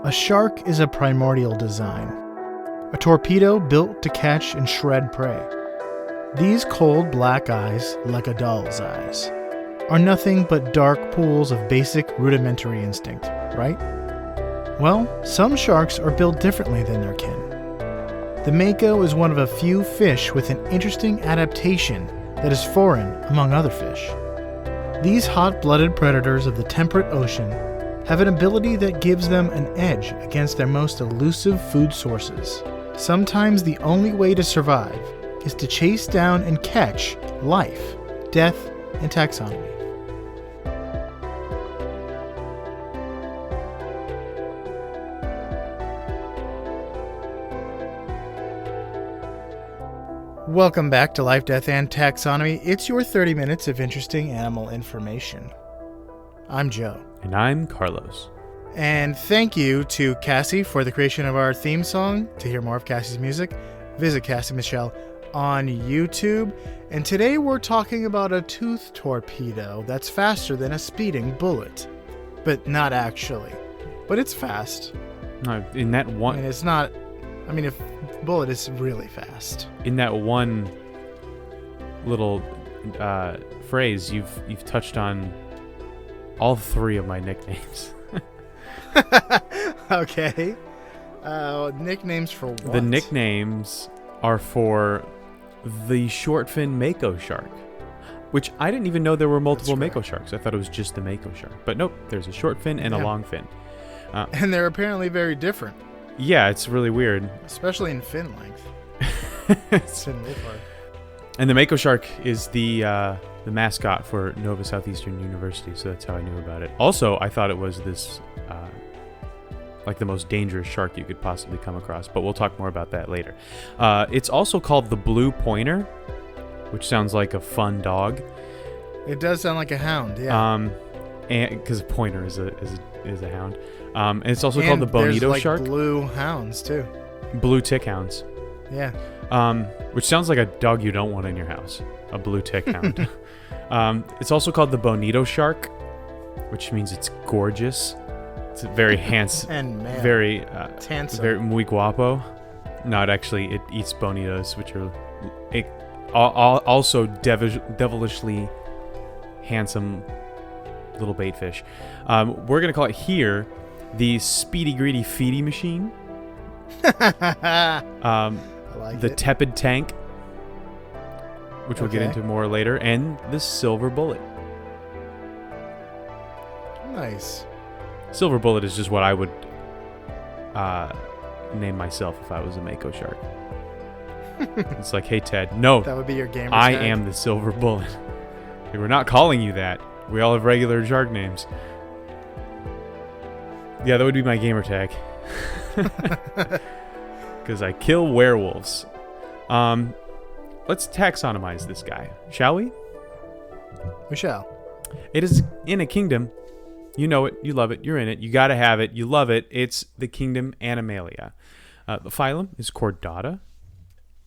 A shark is a primordial design, a torpedo built to catch and shred prey. These cold black eyes, like a doll's eyes, are nothing but dark pools of basic rudimentary instinct, right? Well, some sharks are built differently than their kin. The Mako is one of a few fish with an interesting adaptation that is foreign among other fish. These hot-blooded predators of the temperate ocean have an ability that gives them an edge against their most elusive food sources. Sometimes the only way to survive is to chase down and catch life, death, and taxonomy. Welcome back to Life, Death, and Taxonomy. It's your 30 minutes of interesting animal information. I'm Joe. And I'm Carlos. And thank you to Cassie for the creation of our theme song. To hear more of Cassie's music, visit Cassie Michelle on YouTube. And today we're talking about a tooth torpedo that's faster than a speeding bullet. But not actually. But it's fast. No, in that one... it's not... if bullet is really fast. In that one little phrase, you've touched on all three of my nicknames. Okay. Nicknames for what? The nicknames are for the short fin Mako shark, which I didn't even know there were multiple Mako sharks. I thought it was just the Mako shark. But nope, there's a short fin and a long fin. And they're apparently very different. Yeah, it's really weird. Especially in fin length. Fin width. And the Mako shark is the mascot for Nova Southeastern University, so that's how I knew about it. Also, I thought it was this, like the most dangerous shark you could possibly come across, but we'll talk more about that later. It's also called the blue pointer, which sounds like a fun dog. It does sound like a hound, yeah. And because a pointer is a hound. And it's also called the bonito shark. There's blue hounds too. Blue tick hounds. Yeah. Which sounds like a dog you don't want in your house. A blue tick hound. It's also called the bonito shark, which means it's gorgeous. It's very handsome and male. Very handsome. Very muy guapo. No, it eats bonitos, which are also devilishly handsome little bait fish. We're gonna call it here the speedy greedy feedy machine. The tepid tank, which we'll get into more later, and the silver bullet. Nice. Silver bullet is just what I would name myself if I was a Mako shark. It's like, hey Ted, no, that would be your gamer I tag. am the silver bullet. We're not calling you that. We all have regular shark names. Yeah, that would be my gamer tag. Because I kill werewolves. Let's taxonomize this guy, shall we? We shall. It is in a kingdom. You know it. You love it. You're in it. You got to have it. You love it. It's the kingdom Animalia. The phylum is Chordata.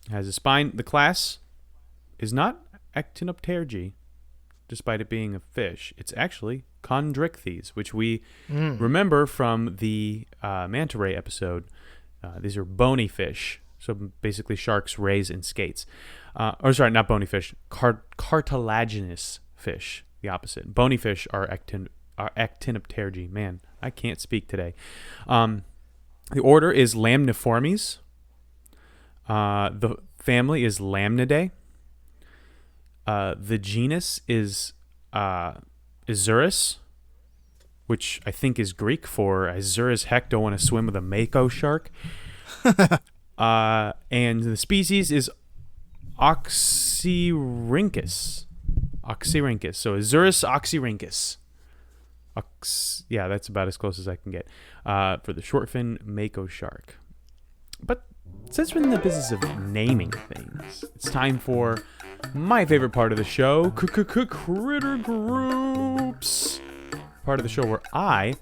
It has a spine. The class is not Actinopterygii, despite it being a fish. It's actually Chondrichthyes, which we remember from the manta ray episode. These are bony fish. So basically sharks raise in skates. Not bony fish. Cartilaginous fish, the opposite. Bony fish are Actinopterygii. Man, I can't speak today. The order is Lamniformes. The family is Lamnidae. The genus is Azurus, which I think is Greek for Azurus heck don't want to swim with a Mako shark. And the species is Oxyrhynchus. So Azurus oxyrhynchus. That's about as close as I can get for the shortfin Mako shark. But since we're in the business of naming things, it's time for my favorite part of the show, Critter Groups. Part of the show where I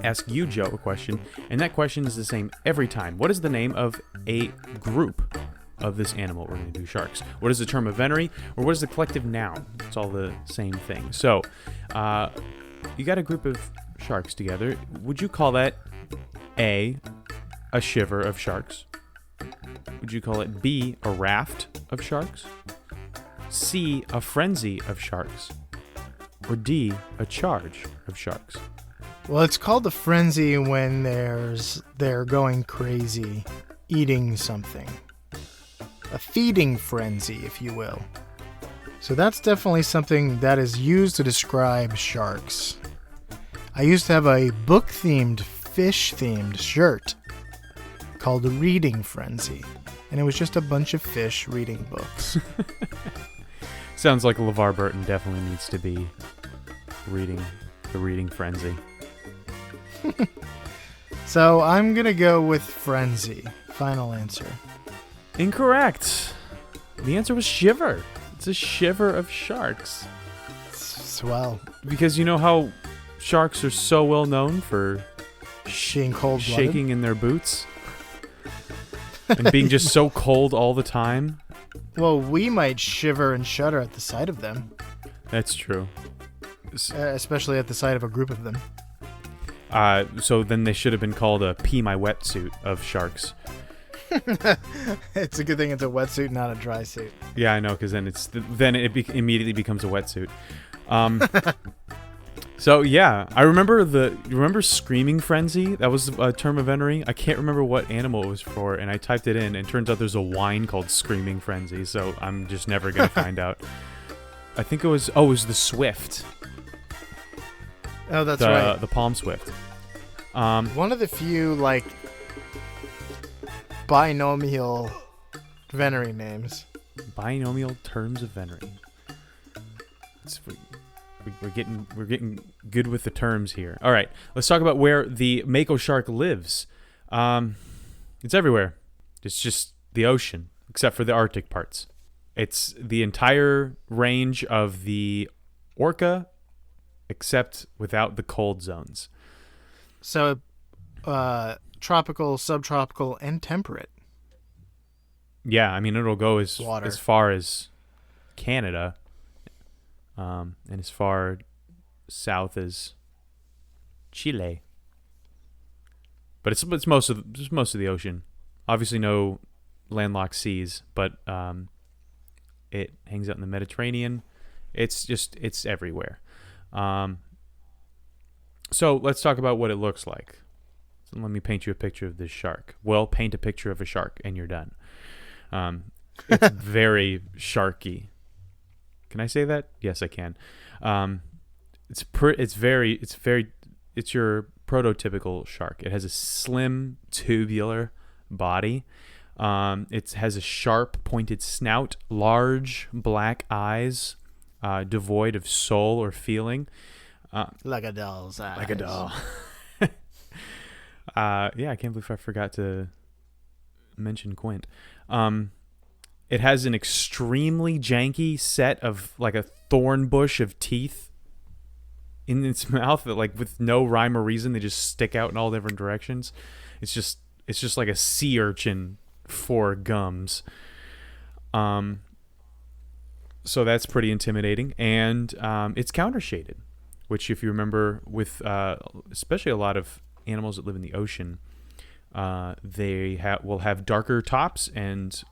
ask you, Joe, a question, and that question is the same every time. What is the name of a group of this animal? We're going to do sharks. What is the term of venery, or what is the collective noun? It's all the same thing. So, you got a group of sharks together. Would you call that A, a shiver of sharks? Would you call it B, a raft of sharks? C, a frenzy of sharks? Or D, a charge of sharks? Well, it's called the frenzy when they're going crazy, eating something. A feeding frenzy, if you will. So that's definitely something that is used to describe sharks. I used to have a book-themed, fish-themed shirt called the Reading Frenzy. And it was just a bunch of fish reading books. Sounds like LeVar Burton definitely needs to be reading the Reading Frenzy. So I'm going to go with frenzy. Final answer. Incorrect. The answer was shiver. It's a shiver of sharks. Swell. Because you know how sharks are so well known for Being cold-blooded. shaking in their boots? And being just so cold all the time? Well, we might shiver and shudder at the sight of them. That's true. Especially at the sight of a group of them. So then they should have been called a Pee My Wetsuit of sharks. It's a good thing it's a wetsuit, not a dry suit. Yeah, I know, because then it immediately becomes a wetsuit. So yeah, I remember you remember Screaming Frenzy? That was a term of entry. I can't remember what animal it was for, and I typed it in, and it turns out there's a wine called Screaming Frenzy. So I'm just never gonna find out. I think it was the Swift. Oh, that's right. The Palm Swift. One of the few binomial venery names. Binomial terms of venery. We're getting good with the terms here. All right, let's talk about where the Mako shark lives. It's everywhere. It's just the ocean, except for the Arctic parts. It's the entire range of the orca, except without the cold zones. So, tropical, subtropical, and temperate. Yeah, I mean, it'll go as far as Canada, and as far south as Chile. But it's most of the ocean. Obviously, no landlocked seas, but it hangs out in the Mediterranean. It's everywhere. So let's talk about what it looks like. So let me paint you a picture of this shark. Well, paint a picture of a shark, and you're done. It's very sharky. Can I say that? Yes, I can. It's your prototypical shark. It has a slim, tubular body. It has a sharp, pointed snout, large black eyes, devoid of soul or feeling. Like a doll's eyes. Like a doll. Yeah, I can't believe I forgot to mention Quint. It has an extremely janky set of like a thorn bush of teeth in its mouth that, like, with no rhyme or reason, they just stick out in all different directions. It's just like a sea urchin for gums. So that's pretty intimidating, and it's counter shaded, which, if you remember, with especially a lot of animals that live in the ocean, they will have darker tops and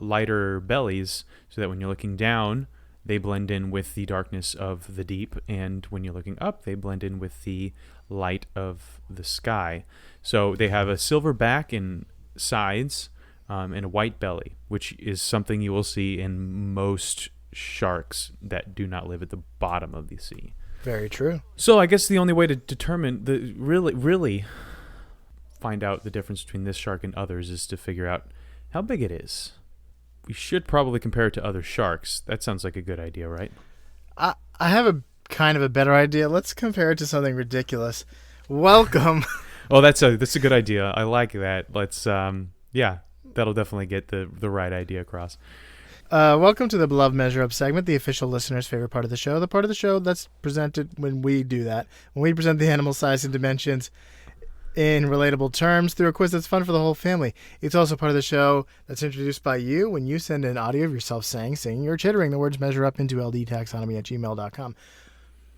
lighter bellies, so that when you're looking down, they blend in with the darkness of the deep, and when you're looking up, they blend in with the light of the sky. So they have a silver back and sides, and a white belly, which is something you will see in most sharks that do not live at the bottom of the sea. Very true. So I guess the only way to determine really find out the difference between this shark and others is to figure out how big it is. We should probably compare it to other sharks. That sounds like a good idea, right? I have a kind of a better idea. Let's compare it to something ridiculous. Welcome. Oh, that's a good idea. I like that. Let's that'll definitely get the right idea across. Welcome to the Beloved Measure Up segment, the official listener's favorite part of the show. The part of the show that's presented when we do that. When we present the animal size and dimensions in relatable terms through a quiz that's fun for the whole family. It's also part of the show that's introduced by you when you send an audio of yourself singing, or chittering the words measure up into ldtaxonomy@gmail.com.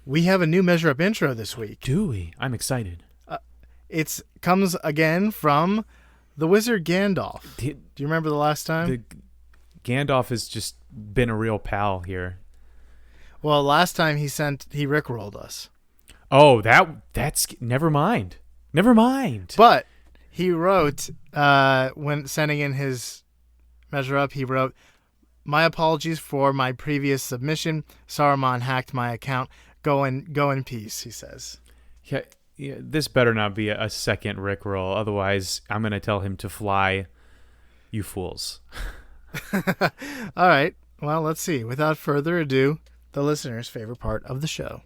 We have a new Measure Up intro this week. Do we? I'm excited. It comes again from the wizard Gandalf. Do you remember the last time? Gandalf has just been a real pal here. Well, last time he rickrolled us. Oh, that's never mind. Never mind. But he wrote when sending in his measure up, he wrote, "My apologies for my previous submission. Saruman hacked my account. Go in peace," he says. Yeah, this better not be a second rickroll. Otherwise, I'm going to tell him to fly, you fools. All right. Well, let's see. Without further ado, the listener's favorite part of the show.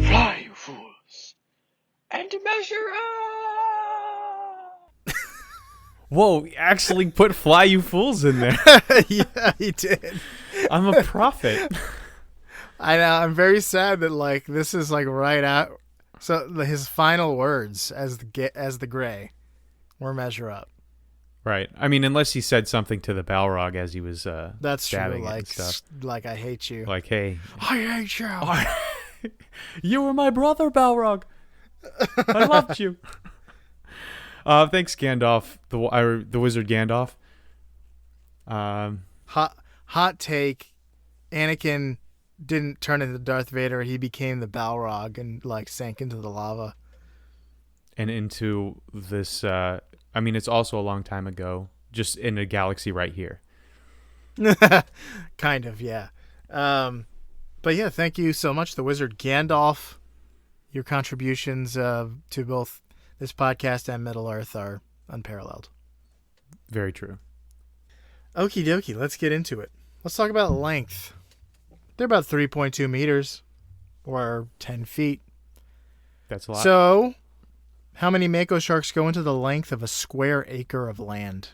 Fly, you fools, and measure up! Whoa, he actually put fly, you fools in there. Yeah, he did. I'm a prophet. I know. I'm very sad that this is right out. So his final words as the gray were measure up. Right. I mean, unless he said something to the Balrog as he was that's stabbing true. it and stuff. Like, I hate you. Like, hey, I hate you. You were my brother, Balrog. I loved you. Thanks, Gandalf, the wizard Gandalf. Hot take: Anakin didn't turn into Darth Vader. He became the Balrog and sank into the lava. And into this. I mean, it's also a long time ago, just in a galaxy right here. Kind of, yeah. But yeah, thank you so much, the wizard Gandalf. Your contributions to both this podcast and Middle Earth are unparalleled. Very true. Okie dokie, let's get into it. Let's talk about length. They're about 3.2 meters, or 10 feet. That's a lot. So, how many Mako sharks go into the length of a square acre of land?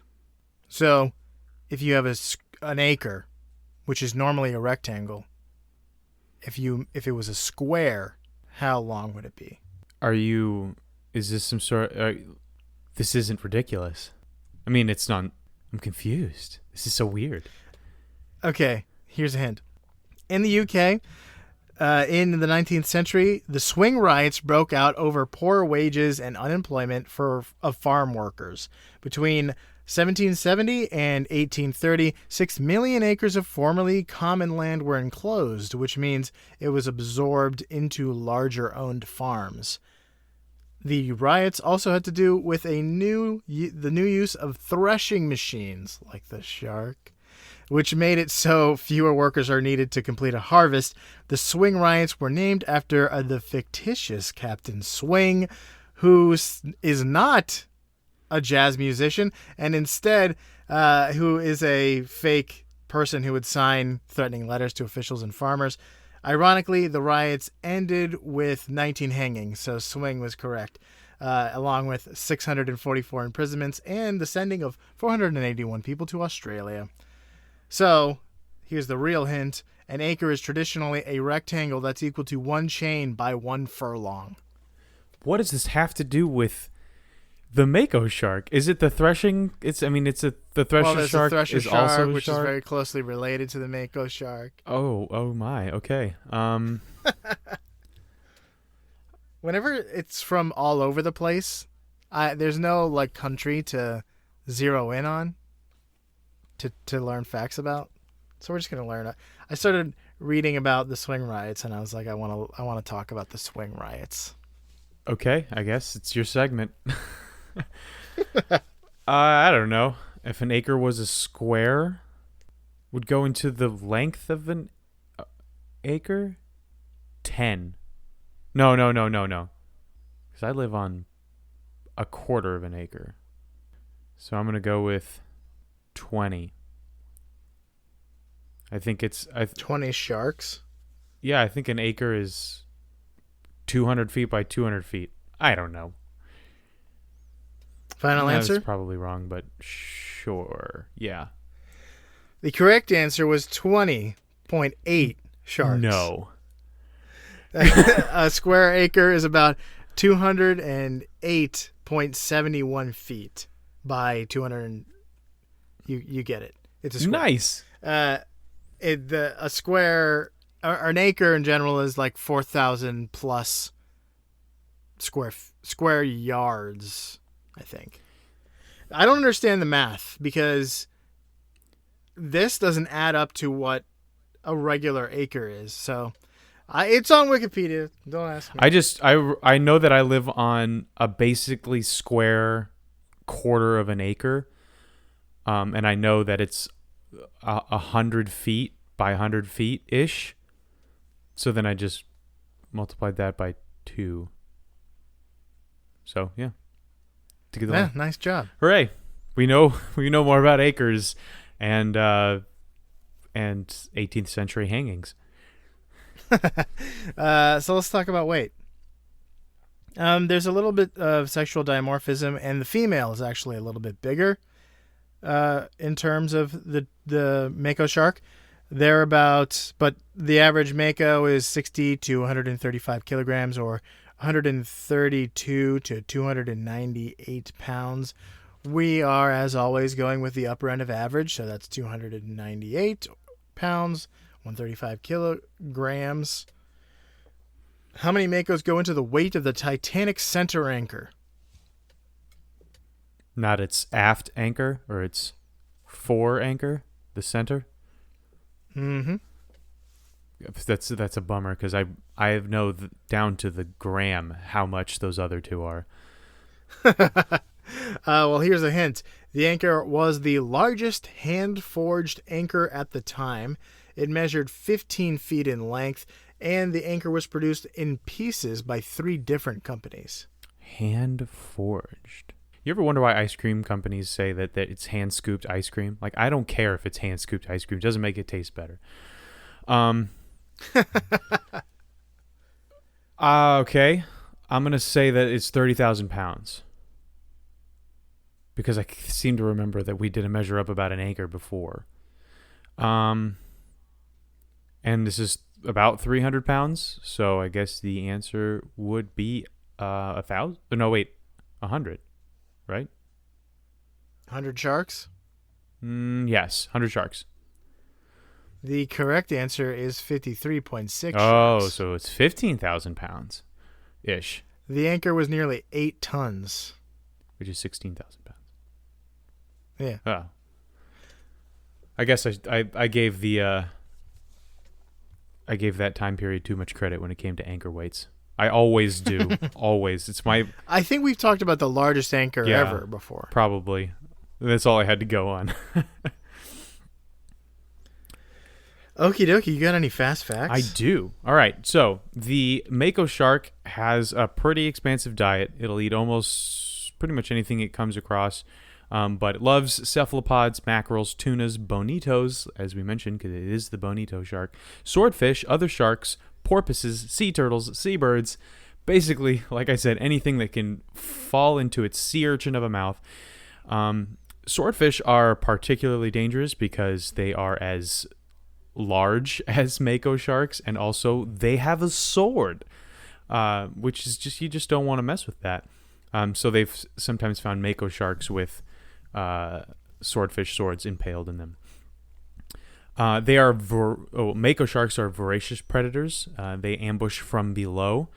So, if you have an acre, which is normally a rectangle, if it was a square, how long would it be? Is this some sort this isn't ridiculous. I mean, it's not, I'm confused. This is so weird. Okay, here's a hint. In the UK, in the 19th century, the swing riots broke out over poor wages and unemployment of farm workers. Between 1770 and 1830, 6 million acres of formerly common land were enclosed, which means it was absorbed into larger owned farms. The riots also had to do with the new use of threshing machines, like the shark, which made it so fewer workers are needed to complete a harvest. The swing riots were named after the fictitious Captain Swing, who is not a jazz musician, and instead who is a fake person who would sign threatening letters to officials and farmers. Ironically, the riots ended with 19 hangings, so Swing was correct, along with 644 imprisonments and the sending of 481 people to Australia. So, here's the real hint. An acre is traditionally a rectangle that's equal to 1 chain by 1 furlong. What does this have to do with the Mako shark? Is it the threshing? The thresher shark thresher is shark, also a which shark? is very closely related to the Mako shark. Oh my. Okay. Whenever it's from all over the place, there's no country to zero in on to learn facts about. So we're just gonna learn. I started reading about the swing riots, and I was like, I want to talk about the swing riots. Okay, I guess it's your segment. I don't know. If an acre was a square, would go into the length of an acre? 10. No. Because I live on a quarter of an acre. So I'm going to go with 20. I think it's... 20 sharks? Yeah, I think an acre is 200 feet by 200 feet. I don't know. Final answer? That's probably wrong, but sure. Yeah. The correct answer was 20.8 sharks. No. A square acre is about 208.71 feet by 200. You get it. It's a square. Nice. A square an acre in general is like 4,000 plus square yards, I think. I don't understand the math because this doesn't add up to what a regular acre is. So it's on Wikipedia. Don't ask me. I know that I live on a basically square quarter of an acre, and I know that it's 100 feet by 100 feet ish. So then I just multiplied that by 2. So yeah. To get the Yeah, nice job. Hooray! We know more about acres and 18th century hangings. So let's talk about weight. There's a little bit of sexual dimorphism, and the female is actually a little bit bigger in terms of the Mako shark. But the average Mako is 60 to 135 kilograms, or 132 to 298 pounds. We are, as always, going with the upper end of average, so that's 298 pounds, 135 kilograms. How many Makos go into the weight of the Titanic center anchor? Not its aft anchor or its fore anchor, the center. Mm-hmm. That's a bummer because I know down to the gram how much those other two are. Well, here's a hint. The anchor was the largest hand-forged anchor at the time. It measured 15 feet in length, and the anchor was produced in pieces by 3 different companies. Hand-forged. You ever wonder why ice cream companies say that it's hand-scooped ice cream? Like, I don't care if it's hand-scooped ice cream. It doesn't make it taste better. Okay. I'm going to say that it's 30,000 pounds. Because I seem to remember that we did a measure up about an anchor before. And this is about 300 pounds. So I guess the answer would be 1,000. No, wait. 100. Right? 100 sharks? Yes. 100 sharks. The correct answer is 53.6 Oh, sharks. so it's 15,000 pounds ish. The anchor was nearly 8 tons. Which is 16,000 pounds. Yeah. Oh. I guess I gave I gave that time period too much credit when it came to anchor weights. I always do. Always. It's my... I think we've talked about the largest anchor Yeah. ever before. Probably. That's all I had to go on. Okie dokie, you got any fast facts? I do. All right. So the Mako shark has a pretty expansive diet. It'll eat almost pretty much anything it comes across. But it loves cephalopods, mackerels, tunas, bonitos, as we mentioned, because it is the bonito shark, swordfish, other sharks, porpoises, sea turtles, seabirds. Basically, like I said, anything that can fall into its sea urchin of a mouth. Swordfish are particularly dangerous because they are as large as Mako sharks, and also they have a sword, which is just, you just don't want to mess with that. So they've sometimes found Mako sharks with swordfish swords impaled in them. Mako sharks are voracious predators. They ambush from below.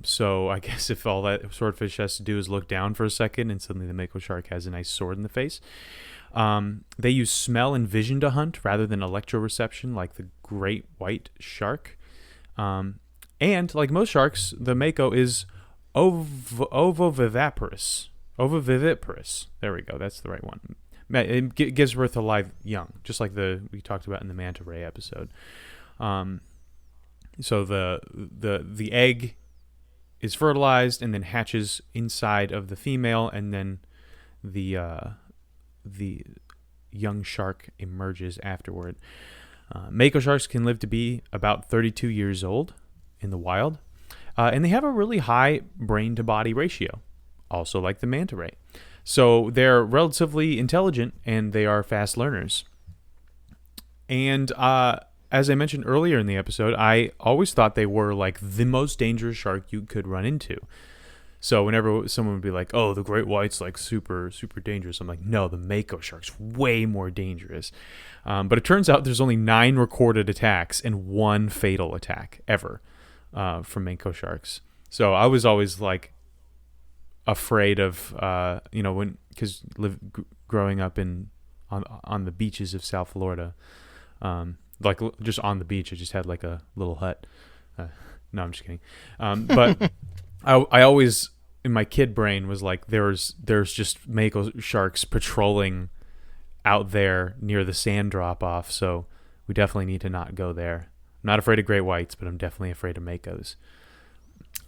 So I guess if all that swordfish has to do is look down for a second, and suddenly the Mako shark has a nice sword in the face. They use smell and vision to hunt rather than electroreception, like the great white shark. And like most sharks, the Mako is ovoviviparous. Ovoviviparous. There we go. That's the right one. It gives birth to live young, just like we talked about in the manta ray episode. So the egg is fertilized and then hatches inside of the female, and then the young shark emerges afterward. Mako sharks can live to be about 32 years old in the wild, and they have a really high brain-to-body ratio, also like the manta ray. So they're relatively intelligent, and they are fast learners. And as I mentioned earlier in the episode, I always thought they were like the most dangerous shark you could run into. So whenever someone would be like, "Oh, the great white's like super super dangerous," I'm like, "No, the Mako shark's way more dangerous." But it turns out there's only 9 recorded attacks and 1 fatal attack ever from Mako sharks. So I was always like afraid of because growing up on the beaches of South Florida, like just on the beach, I just had like a little hut. No, I'm just kidding. But I always in my kid brain was like there's just Mako sharks patrolling out there near the sand drop off, so we definitely need to not go there. I'm not afraid of great whites, but I'm definitely afraid of Makos.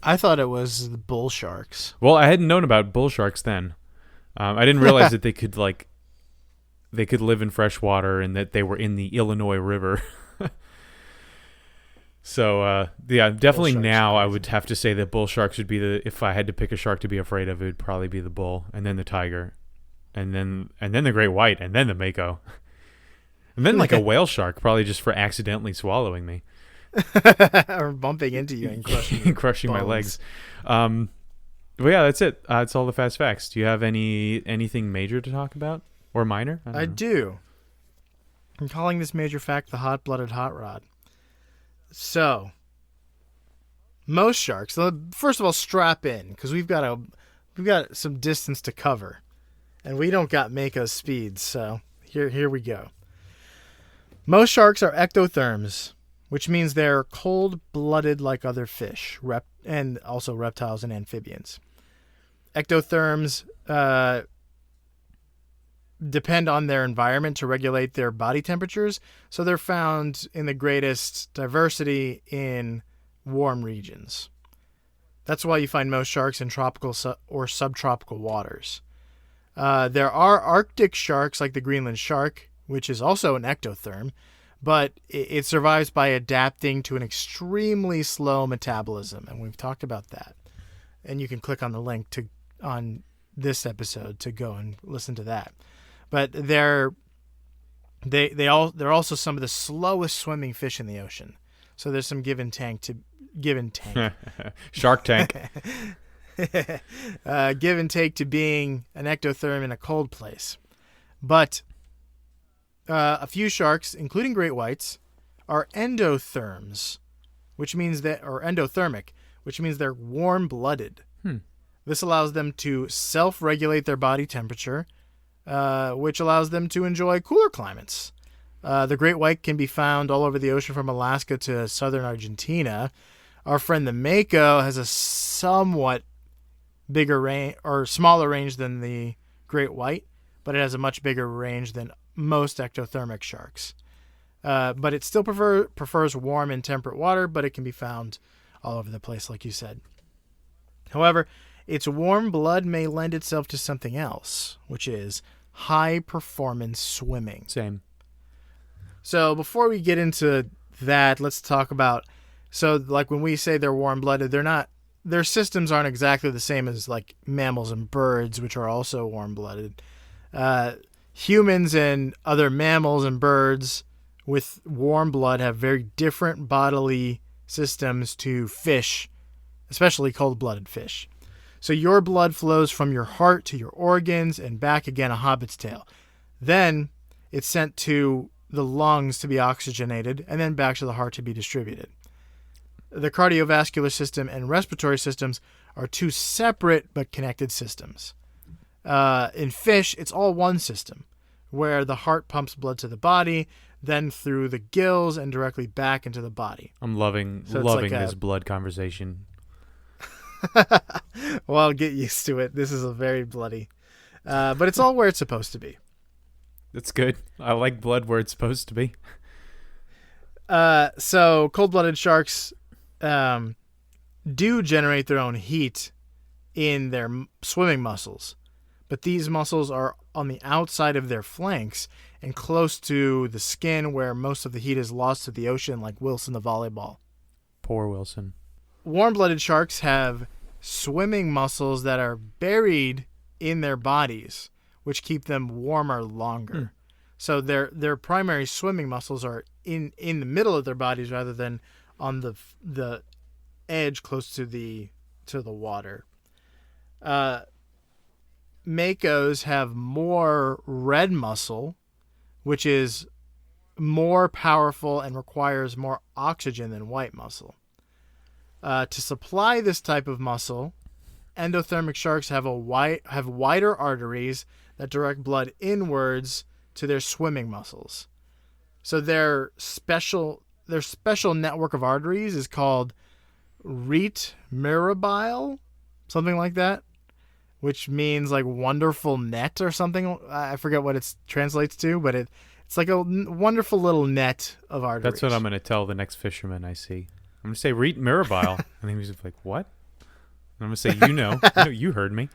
I thought it was the bull sharks. Well, I hadn't known about bull sharks then. I didn't realize that they could live in fresh water and that they were in the Illinois River. So definitely now I would have to say that bull sharks would be if I had to pick a shark to be afraid of, it would probably be the bull, and then the tiger, and then the great white, and then the Mako, and then like a whale shark, probably just for accidentally swallowing me. Or bumping into you and crushing my legs. But yeah, that's it. It's all the fast facts. Do you have anything major to talk about or minor? I do. I'm calling this major fact the hot-blooded hot rod. So, most sharks. First of all, strap in because we've got some distance to cover, and we don't got Mako's speed. So here we go. Most sharks are ectotherms, which means they're cold-blooded like other fish, and also reptiles and amphibians. Ectotherms depend on their environment to regulate their body temperatures, so they're found in the greatest diversity in warm regions. That's why you find most sharks in tropical or subtropical waters. There are Arctic sharks like the Greenland shark, which is also an ectotherm, but it survives by adapting to an extremely slow metabolism, and we've talked about that. And you can click on the link on this episode to go and listen to that. But they're also some of the slowest swimming fish in the ocean. So there's some give and take. Shark Tank. Give and take to being an ectotherm in a cold place. But a few sharks, including great whites, are endotherms, endothermic, which means they're warm-blooded. This allows them to self-regulate their body temperature, which allows them to enjoy cooler climates. The great white can be found all over the ocean from Alaska to southern Argentina. Our friend the Mako has a somewhat bigger range or smaller range than the great white, but it has a much bigger range than most ectothermic sharks. But it still prefers warm and temperate water, but it can be found all over the place, like you said. However, its warm blood may lend itself to something else, which is high-performance swimming. Same. So before we get into that, let's talk about... So, like, when we say they're warm-blooded, their systems aren't exactly the same as, like, mammals and birds, which are also warm-blooded. Humans and other mammals and birds with warm blood have very different bodily systems to fish, especially cold-blooded fish. So your blood flows from your heart to your organs and back again a hobbit's tail. Then it's sent to the lungs to be oxygenated and then back to the heart to be distributed. The cardiovascular system and respiratory systems are two separate but connected systems. In fish, it's all one system, where the heart pumps blood to the body, then through the gills and directly back into the body. I'm loving this blood conversation. Well, get used to it. This is a very bloody. But it's all where it's supposed to be. That's good. I like blood where it's supposed to be. So cold-blooded sharks do generate their own heat in their swimming muscles. But these muscles are on the outside of their flanks and close to the skin where most of the heat is lost to the ocean, like Wilson the volleyball. Poor Wilson. Warm-blooded sharks have swimming muscles that are buried in their bodies, which keep them warmer longer. So their primary swimming muscles are in the middle of their bodies rather than on the edge close to the water. Makos have more red muscle, which is more powerful and requires more oxygen than white muscle. To supply this type of muscle, endothermic sharks have wider arteries that direct blood inwards to their swimming muscles. So their special network of arteries is called rudimentary, something like that, which means like wonderful net or something. I forget what it translates to, but it's like a wonderful little net of arteries. That's what I'm going to tell the next fisherman I see. I'm going to say read Mirabile. And he was like, what? And I'm going to say, you heard me.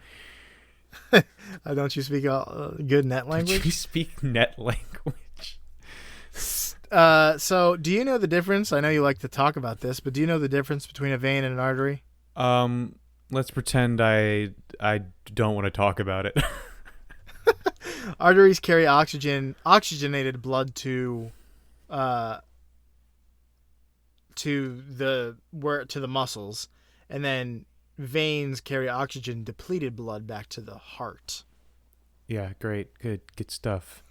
Don't you speak good net language? Don't you speak net language? So do you know the difference? I know you like to talk about this, but do you know the difference between a vein and an artery? Let's pretend I don't want to talk about it. Arteries carry oxygenated blood to the muscles, and then veins carry oxygen depleted blood back to the heart. Yeah, great, good stuff.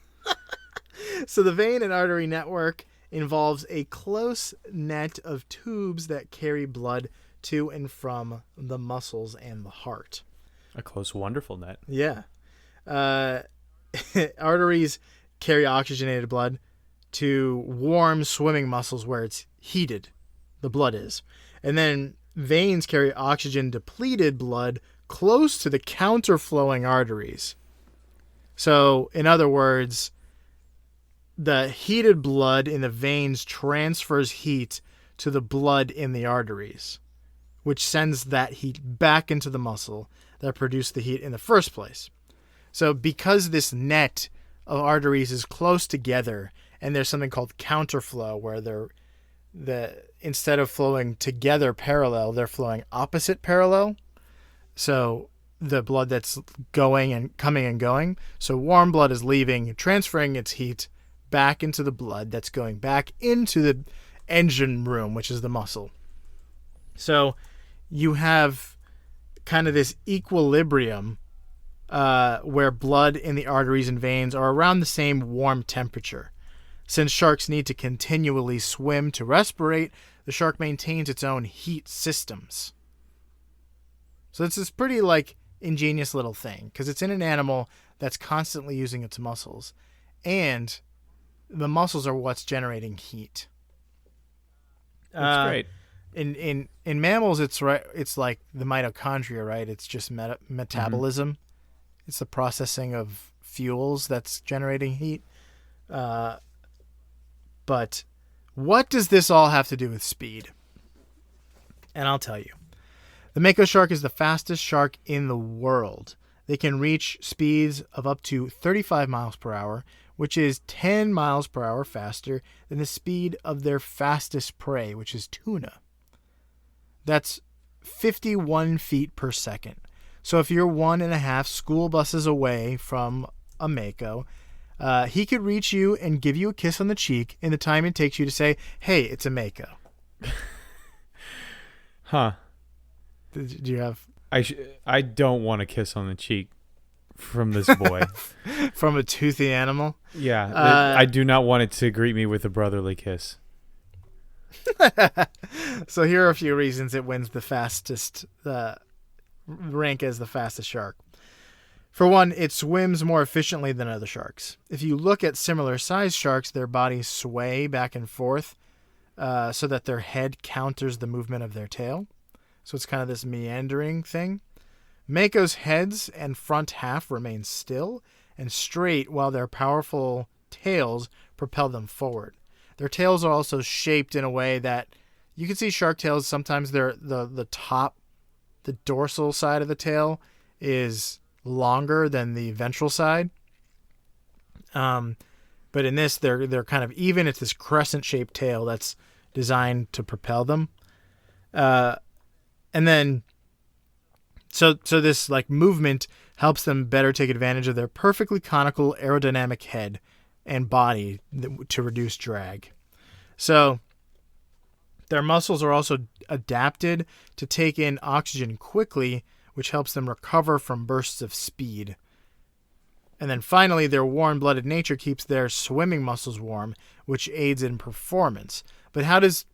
So the vein and artery network involves a close net of tubes that carry blood to and from the muscles and the heart. A close, wonderful net. Yeah. Arteries carry oxygenated blood to warm swimming muscles where it's heated, the blood is. And then veins carry oxygen depleted blood close to the counterflowing arteries. So, in other words, the heated blood in the veins transfers heat to the blood in the arteries, which sends that heat back into the muscle that produced the heat in the first place. So because this net of arteries is close together, and there's something called counterflow, where instead of flowing together parallel, they're flowing opposite parallel. So the blood that's going and coming and going. So warm blood is leaving, transferring its heat back into the blood that's going back into the engine room, which is the muscle. So you have kind of this equilibrium where blood in the arteries and veins are around the same warm temperature. Since sharks need to continually swim to respirate, the shark maintains its own heat systems. So it's this pretty ingenious little thing, because it's in an animal that's constantly using its muscles, and the muscles are what's generating heat. That's great. In mammals, it's right. It's like the mitochondria, right? It's just metabolism. Mm-hmm. It's the processing of fuels that's generating heat. But what does this all have to do with speed? And I'll tell you. The Mako shark is the fastest shark in the world. They can reach speeds of up to 35 miles per hour, which is 10 miles per hour faster than the speed of their fastest prey, which is tuna. That's 51 feet per second. So if you're 1.5 school buses away from a Mako, he could reach you and give you a kiss on the cheek in the time it takes you to say, hey, it's a Mako. Huh. Do you have... I don't want a kiss on the cheek from this boy. From a toothy animal? Yeah. I do not want it to greet me with a brotherly kiss. So here are a few reasons it wins the fastest rank as the fastest shark. For one, it swims more efficiently than other sharks. If you look at similar sized sharks, their bodies sway back and forth so that their head counters the movement of their tail. So it's kind of this meandering thing. Mako's heads and front half remain still and straight while their powerful tails propel them forward. Their tails are also shaped in a way that you can see shark tails. Sometimes the top, the dorsal side of the tail is longer than the ventral side. But in this, they're kind of even. It's this crescent-shaped tail that's designed to propel them. And then, so this movement helps them better take advantage of their perfectly conical aerodynamic head and body to reduce drag. So their muscles are also adapted to take in oxygen quickly which helps them recover from bursts of speed. And then finally, their warm-blooded nature keeps their swimming muscles warm, which aids in performance. But how does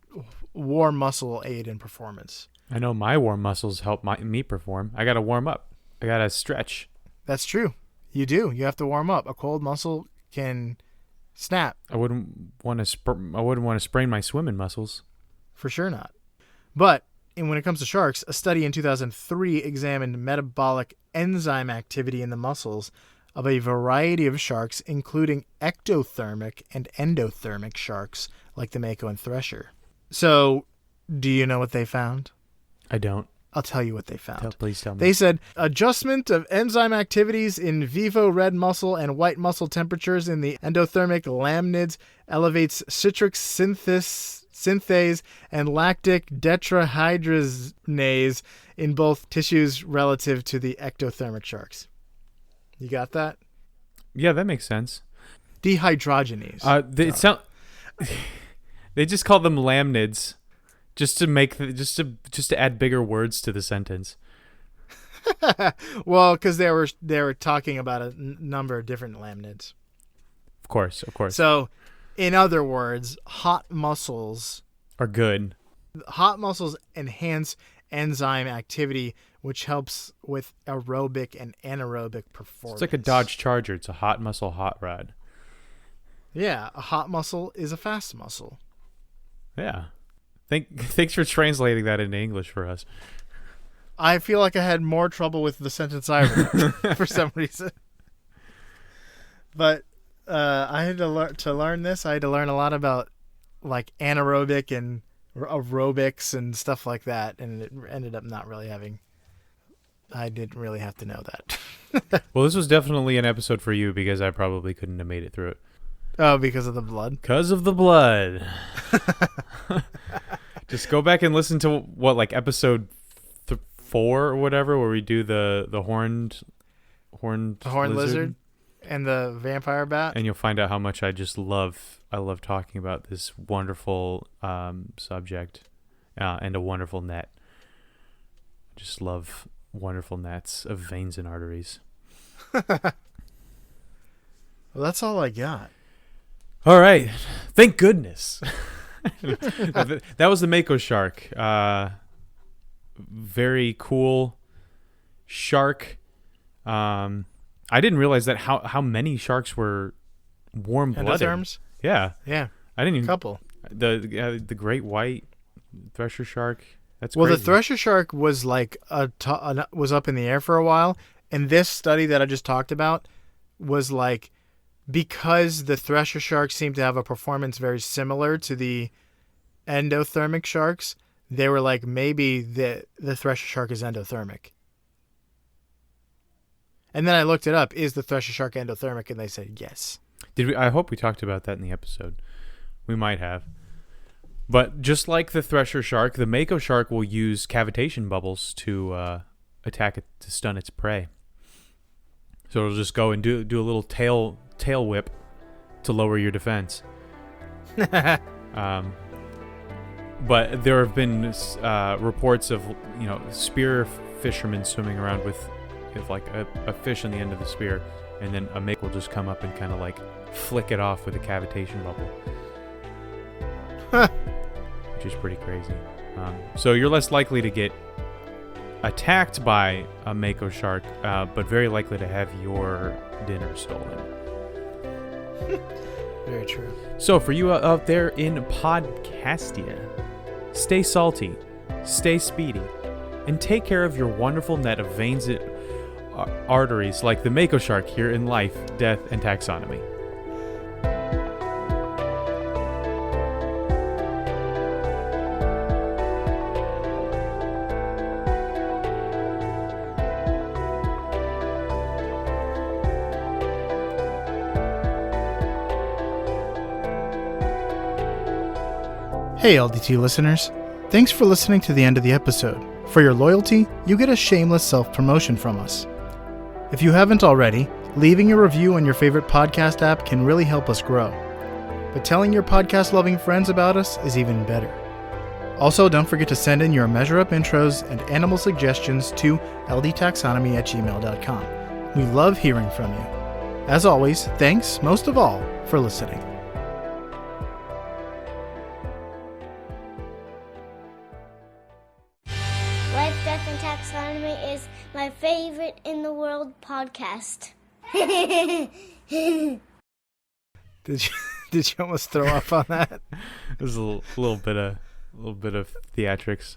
warm muscle aid in performance? I know my warm muscles help me perform. I got to warm up. I got to stretch. That's true. You do. You have to warm up. A cold muscle can snap. I wouldn't want to sprain my swimming muscles. For sure not. But when it comes to sharks, a study in 2003 examined metabolic enzyme activity in the muscles of a variety of sharks, including ectothermic and endothermic sharks like the Mako and Thresher. So, do you know what they found? I don't. I'll tell you what they found. Please tell me. They said adjustment of enzyme activities in vivo red muscle and white muscle temperatures in the endothermic lamnids elevates citric synthase and lactic dehydrogenase in both tissues relative to the ectothermic sharks. You got that? Yeah, that makes sense. Dehydrogenase. They just call them lamnids. Just to add bigger words to the sentence. Well, because they were talking about a number of different lamnids. Of course. So, in other words, hot muscles are good. Hot muscles enhance enzyme activity, which helps with aerobic and anaerobic performance. It's like a Dodge Charger. It's a hot muscle, hot rod. Yeah, a hot muscle is a fast muscle. Yeah. Thanks for translating that into English for us. I feel like I had more trouble with the sentence I wrote for some reason. But I had to learn this. I had to learn a lot about like anaerobic and aerobics and stuff like that, and it ended up not really having. I didn't really have to know that. Well, this was definitely an episode for you because I probably couldn't have made it through it. Oh, because of the blood? Because of the blood. Just go back and listen to episode 4 or whatever, where we do the horned lizard and the vampire bat, and you'll find out how much I love talking about this wonderful subject and a wonderful net. Just love wonderful nets of veins and arteries. Well, that's all I got. All right, thank goodness. That was the Mako shark. Very cool shark. I didn't realize that how many sharks were warm-blooded. Endotherms? Yeah. I didn't even. A couple. The great white thresher shark. That's well, crazy. the thresher shark was like was up in the air for a while, and this study that I just talked about was like. Because the thresher sharks seem to have a performance very similar to the endothermic sharks, they were like, maybe the thresher shark is endothermic. And then I looked it up. Is the thresher shark endothermic? And they said yes. Did we? I hope we talked about that in the episode. We might have. But just like the thresher shark, the Mako shark will use cavitation bubbles to attack it, to stun its prey. So it'll just go and do a little tail whip to lower your defense. But there have been reports of spear fishermen swimming around with like a fish on the end of the spear, and then a Mako will just come up and kind of like flick it off with a cavitation bubble, which is pretty crazy. So you're less likely to get attacked by a Mako shark, but very likely to have your dinner stolen. Very true. So for you out there in Podcastia, stay salty, stay speedy, and take care of your wonderful net of veins and arteries like the Mako shark here in Life, Death, and Taxonomy. Hey LDT listeners, thanks for listening to the end of the episode. For your loyalty, you get a shameless self-promotion from us. If you haven't already, leaving a review on your favorite podcast app can really help us grow. But telling your podcast-loving friends about us is even better. Also, don't forget to send in your Measure Up intros and animal suggestions to ldtaxonomy@gmail.com. We love hearing from you. As always, thanks, most of all, for listening. Life, Death, and Taxonomy is my favorite in the world podcast. Did you almost throw up on that? There's a little bit of theatrics.